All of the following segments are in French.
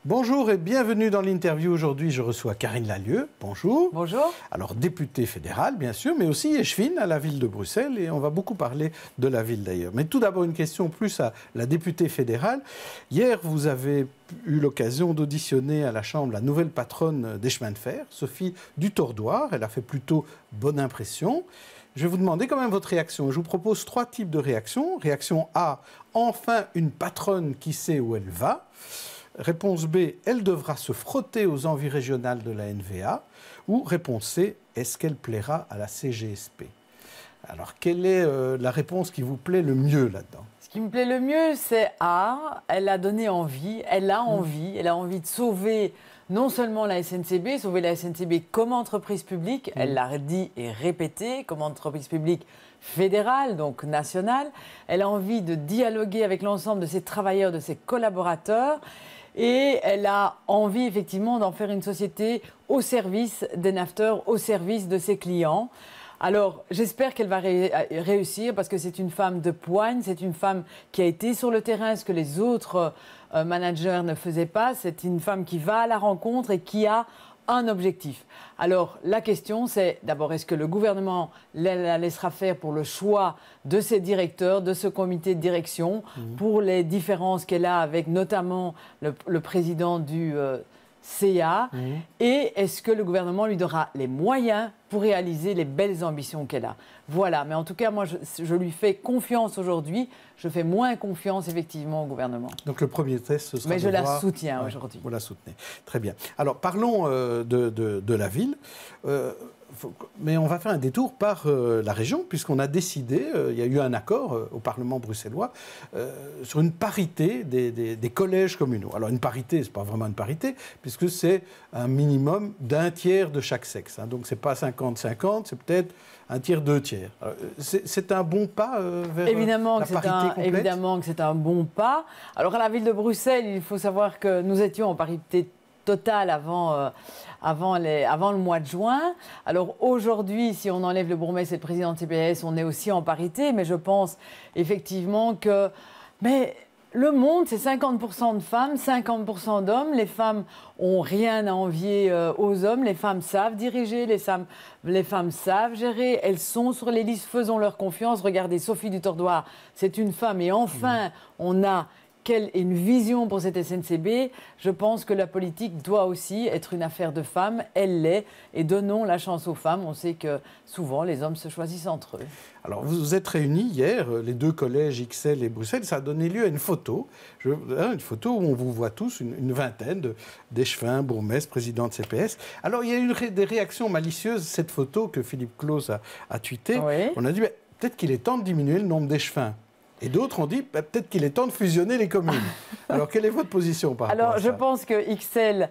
Bonjour et bienvenue dans l'interview. Aujourd'hui, je reçois Karine Lallieu. Bonjour. Bonjour. Alors, députée fédérale, bien sûr, mais aussi échevine à la ville de Bruxelles. Et on va beaucoup parler de la ville d'ailleurs. Mais tout d'abord, une question plus à la députée fédérale. Hier, vous avez eu l'occasion d'auditionner à la Chambre la nouvelle patronne des chemins de fer, Sophie Dutordoir. Elle a fait plutôt bonne impression. Je vais vous demander quand même votre réaction. Je vous propose 3 types de réactions. Réaction A, enfin une patronne qui sait où elle va. Réponse B, elle devra se frotter aux envies régionales de la NVA. Ou réponse C, est-ce qu'elle plaira à la CGSP? Alors, quelle est la réponse qui vous plaît le mieux là-dedans? Ce qui me plaît le mieux, c'est A, elle a donné envie, elle a envie de sauver non seulement la SNCB, sauver la SNCB comme entreprise publique, elle l'a dit et répété, comme entreprise publique fédérale, donc nationale. Elle a envie de dialoguer avec l'ensemble de ses travailleurs, de ses collaborateurs. Et elle a envie effectivement d'en faire une société au service des nafteurs, au service de ses clients. Alors j'espère qu'elle va réussir parce que c'est une femme de poigne, c'est une femme qui a été sur le terrain, ce que les autres managers ne faisaient pas. C'est une femme qui va à la rencontre et qui a un objectif. Alors, la question, c'est d'abord, est-ce que le gouvernement la laissera faire pour le choix de ses directeurs, de ce comité de direction, pour les différences qu'elle a avec notamment le président du CA, et est-ce que le gouvernement lui donnera les moyens pour réaliser les belles ambitions qu'elle a. Voilà, mais en tout cas, moi, je lui fais confiance aujourd'hui. Je fais moins confiance, effectivement, au gouvernement. Donc, le premier test, ce sera mais je la soutiens aujourd'hui. Vous la soutenez. Très bien. Alors, parlons de la ville. Mais on va faire un détour par la région, puisqu'on a décidé, il y a eu un accord au Parlement bruxellois, sur une parité des collèges communaux. Alors, une parité, ce n'est pas vraiment une parité, puisque c'est un minimum d'un tiers de chaque sexe. Hein. Donc, ce n'est pas 50-50, c'est peut-être un tiers, 2 tiers. C'est un bon pas vers la parité complète? Évidemment que c'est un bon pas. Alors, à la ville de Bruxelles, il faut savoir que nous étions en parité totale avant le mois de juin. Alors aujourd'hui, si on enlève le bourgmestre et le président de CPS, on est aussi en parité, mais je pense effectivement que... Mais le monde, c'est 50% de femmes, 50% d'hommes. Les femmes ont rien à envier aux hommes. Les femmes savent diriger, les femmes savent gérer. Elles sont sur les listes, faisons-leur confiance. Regardez, Sophie Dutordoir, c'est une femme. Et enfin, on a... une vision pour cette SNCB. Je pense que la politique doit aussi être une affaire de femmes. Elle l'est. Et donnons la chance aux femmes. On sait que souvent, les hommes se choisissent entre eux. Alors, vous vous êtes réunis hier, les 2 collèges XL et Bruxelles. Ça a donné lieu à une photo. Une photo où on vous voit tous, une vingtaine d'échevins, bourgmestres, présidents de CPS. Alors, il y a eu des réactions malicieuses. Cette photo que Philippe Claus a tweetée. Oui. On a dit, peut-être qu'il est temps de diminuer le nombre d'échevins. Et d'autres ont dit, peut-être qu'il est temps de fusionner les communes. Alors, quelle est votre position par rapport à ça? Alors, je pense que XL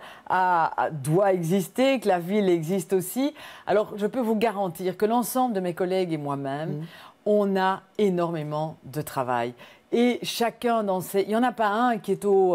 doit exister, que la ville existe aussi. Alors, je peux vous garantir que l'ensemble de mes collègues et moi-même, on a énormément de travail. Et chacun dans ces... Il n'y en a pas un qui est au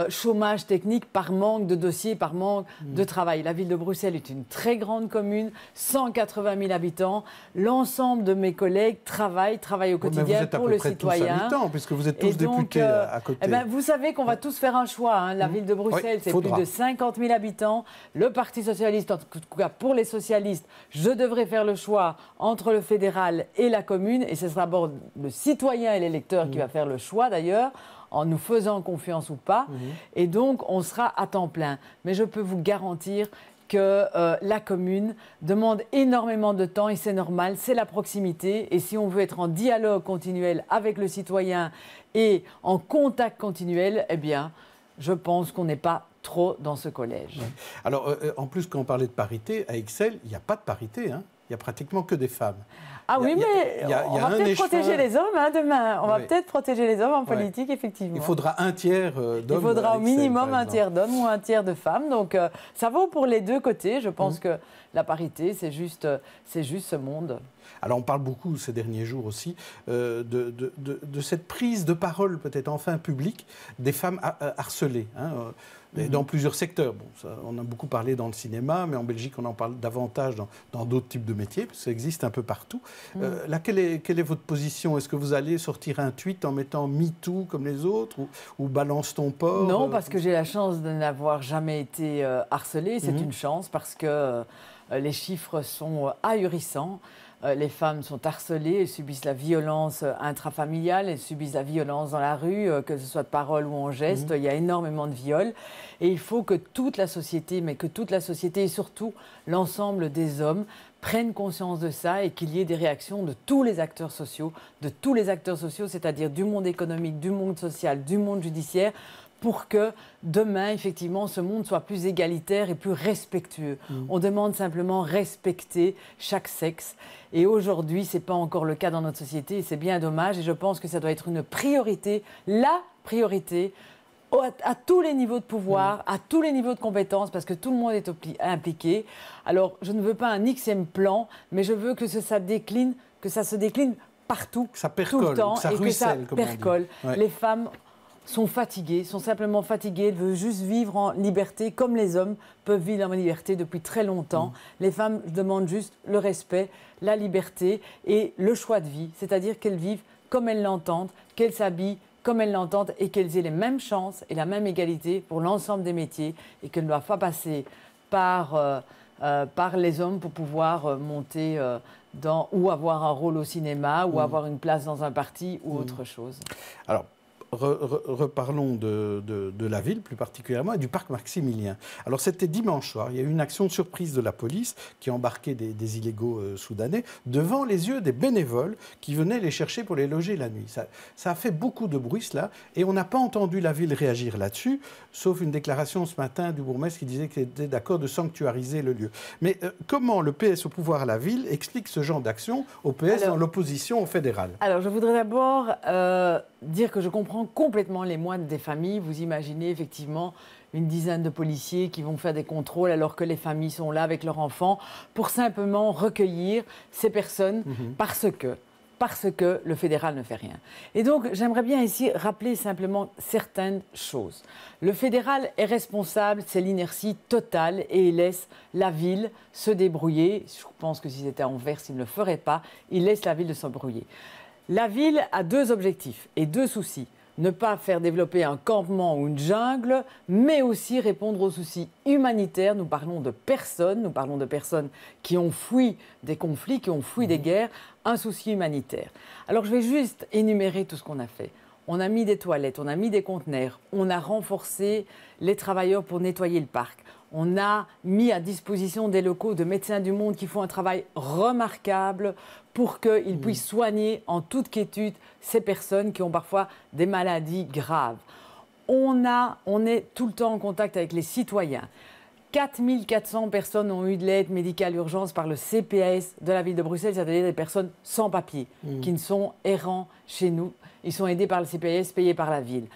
chômage technique par manque de dossiers, par manque de travail. La ville de Bruxelles est une très grande commune, 180 000 habitants. L'ensemble de mes collègues travaillent au quotidien pour le citoyen. Tous habitants, puisque vous êtes tous députés à côté. Eh ben, vous savez qu'on va tous faire un choix. Hein. La ville de Bruxelles, c'est plus de 50 000 habitants. Le Parti socialiste, en tout cas pour les socialistes, je devrais faire le choix entre le fédéral et la commune. Et ce sera d'abord le citoyen et l'électeur qui va faire le choix d'ailleurs, en nous faisant confiance ou pas. Et donc, on sera à temps plein. Mais je peux vous garantir que la commune demande énormément de temps et c'est normal, c'est la proximité. Et si on veut être en dialogue continuel avec le citoyen et en contact continuel, eh bien, je pense qu'on n'est pas trop dans ce collège. Ouais. Alors, en plus, quand on parlait de parité, à Excel, il n'y a pas de parité, hein. Il n'y a pratiquement que des femmes. Ah oui, mais on va peut-être protéger les hommes demain. On va peut-être protéger les hommes en politique, effectivement. Il faudra un tiers d'hommes. Il faudra au minimum un tiers d'hommes ou un tiers de femmes. Donc ça vaut pour les 2 côtés. Je pense que la parité, c'est juste ce monde. Alors on parle beaucoup ces derniers jours aussi de cette prise de parole peut-être enfin publique des femmes harcelées. Hein, dans plusieurs secteurs. Bon, ça, on a beaucoup parlé dans le cinéma, mais en Belgique, on en parle davantage dans d'autres types de métiers, parce que ça existe un peu partout. Là, quelle est votre position? Est-ce que vous allez sortir un tweet en mettant MeToo comme les autres, ou balance ton porc? Non, parce que j'ai la chance de n'avoir jamais été harcelée. C'est une chance, parce que les chiffres sont ahurissants. Les femmes sont harcelées, elles subissent la violence intrafamiliale, elles subissent la violence dans la rue, que ce soit de parole ou en geste. Il y a énormément de viols. Et il faut que toute la société, mais que toute la société et surtout l'ensemble des hommes prennent conscience de ça et qu'il y ait des réactions de tous les acteurs sociaux, c'est-à-dire du monde économique, du monde social, du monde judiciaire, pour que demain, effectivement, ce monde soit plus égalitaire et plus respectueux. On demande simplement respecter chaque sexe. Et aujourd'hui, ce n'est pas encore le cas dans notre société et c'est bien dommage. Et je pense que ça doit être une priorité, la priorité, à tous les niveaux de pouvoir, à tous les niveaux de compétences, parce que tout le monde est impliqué. Alors, je ne veux pas un Xème plan, mais je veux que ça se décline partout, que ça percole, tout le temps, que ça et ruisselle, que ça percole. Ouais. Les femmes sont fatiguées, sont simplement fatiguées, elles veulent juste vivre en liberté, comme les hommes peuvent vivre en liberté depuis très longtemps. Les femmes demandent juste le respect, la liberté et le choix de vie, c'est-à-dire qu'elles vivent comme elles l'entendent, qu'elles s'habillent comme elles l'entendent et qu'elles aient les mêmes chances et la même égalité pour l'ensemble des métiers et qu'elles ne doivent pas passer par les hommes pour pouvoir monter ou avoir un rôle au cinéma ou avoir une place dans un parti ou autre chose. Alors, reparlons de la ville plus particulièrement et du parc Maximilien. Alors c'était dimanche soir, il y a eu une action de surprise de la police qui embarquait des illégaux soudanais devant les yeux des bénévoles qui venaient les chercher pour les loger la nuit. Ça a fait beaucoup de bruit cela et on n'a pas entendu la ville réagir là-dessus, sauf une déclaration ce matin du bourgmestre qui disait qu'il était d'accord de sanctuariser le lieu. Mais comment le PS au pouvoir à la ville explique ce genre d'action au PS dans l'opposition au fédéral? Alors je voudrais d'abord dire que je comprends complètement les moines des familles. Vous imaginez effectivement une dizaine de policiers qui vont faire des contrôles alors que les familles sont là avec leurs enfants pour simplement recueillir ces personnes parce que le fédéral ne fait rien. Et donc, j'aimerais bien ici rappeler simplement certaines choses. Le fédéral est responsable, c'est l'inertie totale et il laisse la ville se débrouiller. Je pense que si c'était à Anvers, il ne le ferait pas. Il laisse la ville se débrouiller. La ville a deux objectifs et deux soucis. Ne pas faire développer un campement ou une jungle, mais aussi répondre aux soucis humanitaires. Nous parlons de personnes qui ont fui des conflits, qui ont fui des guerres, un souci humanitaire. Alors je vais juste énumérer tout ce qu'on a fait. On a mis des toilettes, on a mis des conteneurs, on a renforcé les travailleurs pour nettoyer le parc. On a mis à disposition des locaux de Médecins du Monde qui font un travail remarquable pour qu'ils puissent soigner en toute quiétude ces personnes qui ont parfois des maladies graves. On est tout le temps en contact avec les citoyens. 4400 personnes ont eu de l'aide médicale urgence par le CPAS de la ville de Bruxelles, c'est-à-dire des personnes sans papier, qui ne sont errants chez nous. Ils sont aidés par le CPAS, payés par la ville.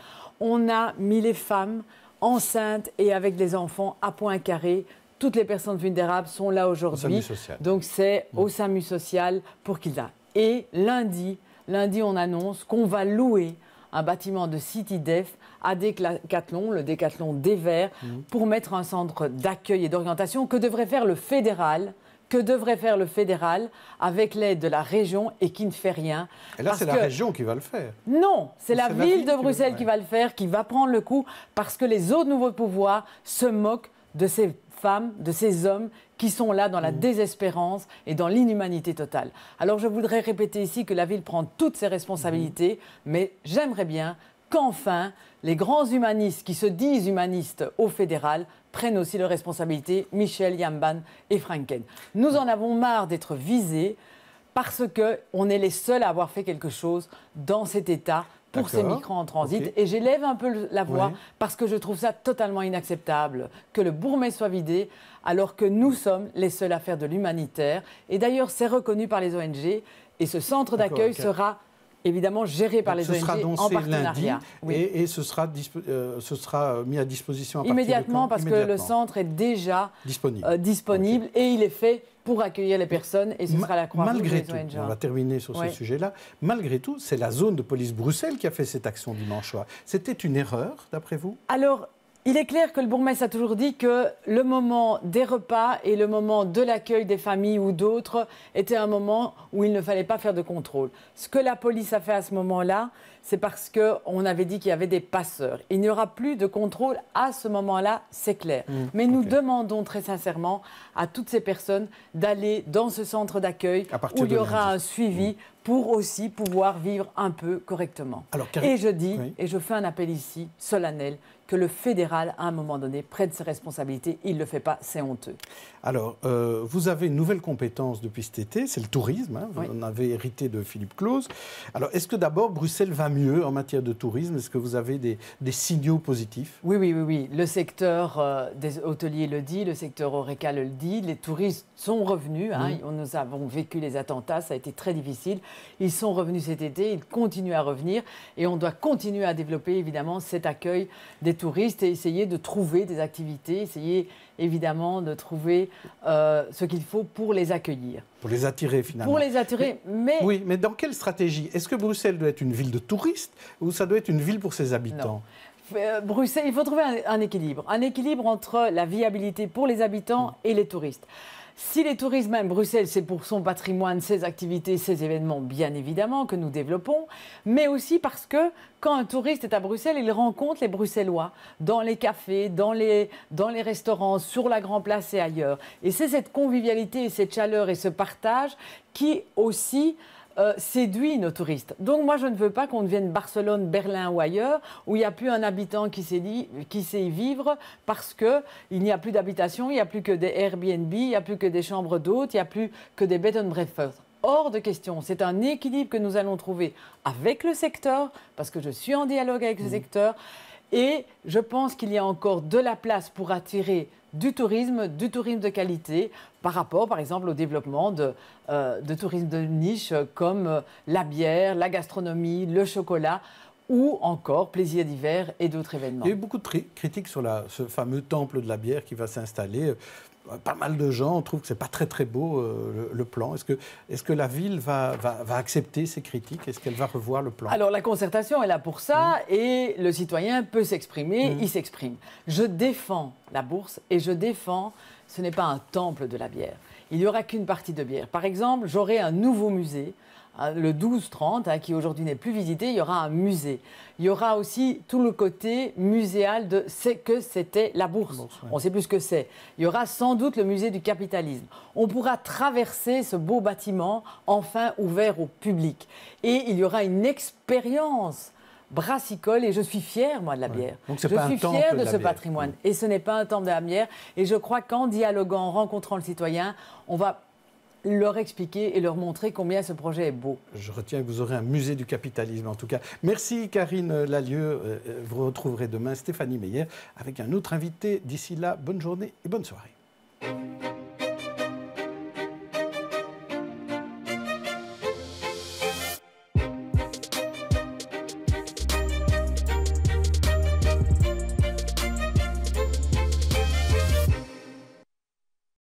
On a mis les femmes enceintes et avec des enfants à Poincaré. Toutes les personnes vulnérables sont là aujourd'hui. Donc c'est au SAMU social pour qu'ils aient. Et lundi, on annonce qu'on va louer un bâtiment de CityDef à Decathlon, le Decathlon des Verts, pour mettre un centre d'accueil et d'orientation que devrait faire le fédéral avec l'aide de la région et qui ne fait rien. Et là, c'est la région qui va le faire. Non, c'est la ville de Bruxelles qui va le faire, qui va prendre le coup, parce que les autres nouveaux pouvoirs se moquent de ces femmes, de ces hommes qui sont là dans la désespérance et dans l'inhumanité totale. Alors je voudrais répéter ici que la ville prend toutes ses responsabilités, mais j'aimerais bien qu'enfin les grands humanistes qui se disent humanistes au fédéral prennent aussi leurs responsabilités, Michel, Yamban et Franken. Nous en avons marre d'être visés parce qu'on est les seuls à avoir fait quelque chose dans cet état pour ces migrants en transit. Et j'élève un peu la voix parce que je trouve ça totalement inacceptable que le bourgmestre soit vidé alors que nous sommes les seuls à faire de l'humanitaire. Et d'ailleurs, c'est reconnu par les ONG et ce centre d'accueil sera évidemment géré par les ONG en partenariat. Lundi, et ce sera mis à disposition à partir immédiatement, de quand? Parce que le centre est déjà disponible okay. Et il est fait pour accueillir les personnes et ce sera la Croix-Rouge malgré des tout, ONG. on va terminer sur ce sujet-là. Malgré tout, c'est la zone de police Bruxelles qui a fait cette action dimanche soir. C'était une erreur, d'après vous? Alors, il est clair que le bourgmestre a toujours dit que le moment des repas et le moment de l'accueil des familles ou d'autres était un moment où il ne fallait pas faire de contrôle. Ce que la police a fait à ce moment-là, c'est parce qu'on avait dit qu'il y avait des passeurs. Il n'y aura plus de contrôle à ce moment-là, c'est clair. Mais nous demandons très sincèrement à toutes ces personnes d'aller dans ce centre d'accueil où il y aura un suivi pour aussi pouvoir vivre un peu correctement. Alors, et je dis, et je fais un appel ici, solennel, que le fédéral, à un moment donné, prenne ses responsabilités. Il ne le fait pas, c'est honteux. Alors, vous avez une nouvelle compétence depuis cet été, c'est le tourisme. Hein, vous en avez hérité de Philippe Claus. Alors, est-ce que d'abord, Bruxelles va mieux en matière de tourisme? Est-ce que vous avez des signaux positifs? Oui. Le secteur des hôteliers le dit, le secteur Horeca le dit. Les touristes sont revenus. Hein, nous avons vécu les attentats, ça a été très difficile. Ils sont revenus cet été, ils continuent à revenir. Et on doit continuer à développer, évidemment, cet accueil des touristes et essayer de trouver des activités, essayer évidemment de trouver ce qu'il faut pour les accueillir. Pour les attirer finalement. Pour les attirer, mais... Oui, mais dans quelle stratégie? Est-ce que Bruxelles doit être une ville de touristes ou ça doit être une ville pour ses habitants? Non. Bruxelles, il faut trouver un équilibre entre la viabilité pour les habitants et les touristes. Si les touristes, même Bruxelles, c'est pour son patrimoine, ses activités, ses événements, bien évidemment, que nous développons, mais aussi parce que quand un touriste est à Bruxelles, il rencontre les Bruxellois dans les cafés, dans les restaurants, sur la Grand Place et ailleurs. Et c'est cette convivialité, cette chaleur et ce partage qui aussi séduit nos touristes. Donc moi, je ne veux pas qu'on devienne Barcelone, Berlin ou ailleurs, où il n'y a plus un habitant qui sait y vivre parce qu'il n'y a plus d'habitation, il n'y a plus que des Airbnb, il n'y a plus que des chambres d'hôtes, il n'y a plus que des bed and breakfast. Hors de question. C'est un équilibre que nous allons trouver avec le secteur, parce que je suis en dialogue avec le secteur, et je pense qu'il y a encore de la place pour attirer du tourisme de qualité, par rapport, par exemple, au développement de tourisme de niche comme la bière, la gastronomie, le chocolat, ou encore plaisir d'hiver et d'autres événements. Il y a eu beaucoup de critiques sur ce fameux temple de la bière qui va s'installer. Pas mal de gens trouvent que ce n'est pas très très beau le plan. Est-ce que la ville va accepter ces critiques? Est-ce qu'elle va revoir le plan? Alors la concertation est là pour ça et le citoyen peut s'exprimer, il s'exprime. Je défends la bourse et je défends, ce n'est pas un temple de la bière. Il n'y aura qu'une partie de bière. Par exemple, j'aurai un nouveau musée, le 12-30, qui aujourd'hui n'est plus visité, il y aura un musée. Il y aura aussi tout le côté muséal de ce que c'était la bourse. On ne sait plus ce que c'est. Il y aura sans doute le musée du capitalisme. On pourra traverser ce beau bâtiment, enfin ouvert au public. Et il y aura une expérience brassicole et je suis fière, moi, de la bière. Donc, je suis fière de ce patrimoine. Et ce n'est pas un temple de la bière. Et je crois qu'en dialoguant, en rencontrant le citoyen, on va leur expliquer et leur montrer combien ce projet est beau. Je retiens que vous aurez un musée du capitalisme en tout cas. Merci Karine Lallieu. Vous retrouverez demain Stéphanie Meyer avec un autre invité. D'ici là, bonne journée et bonne soirée.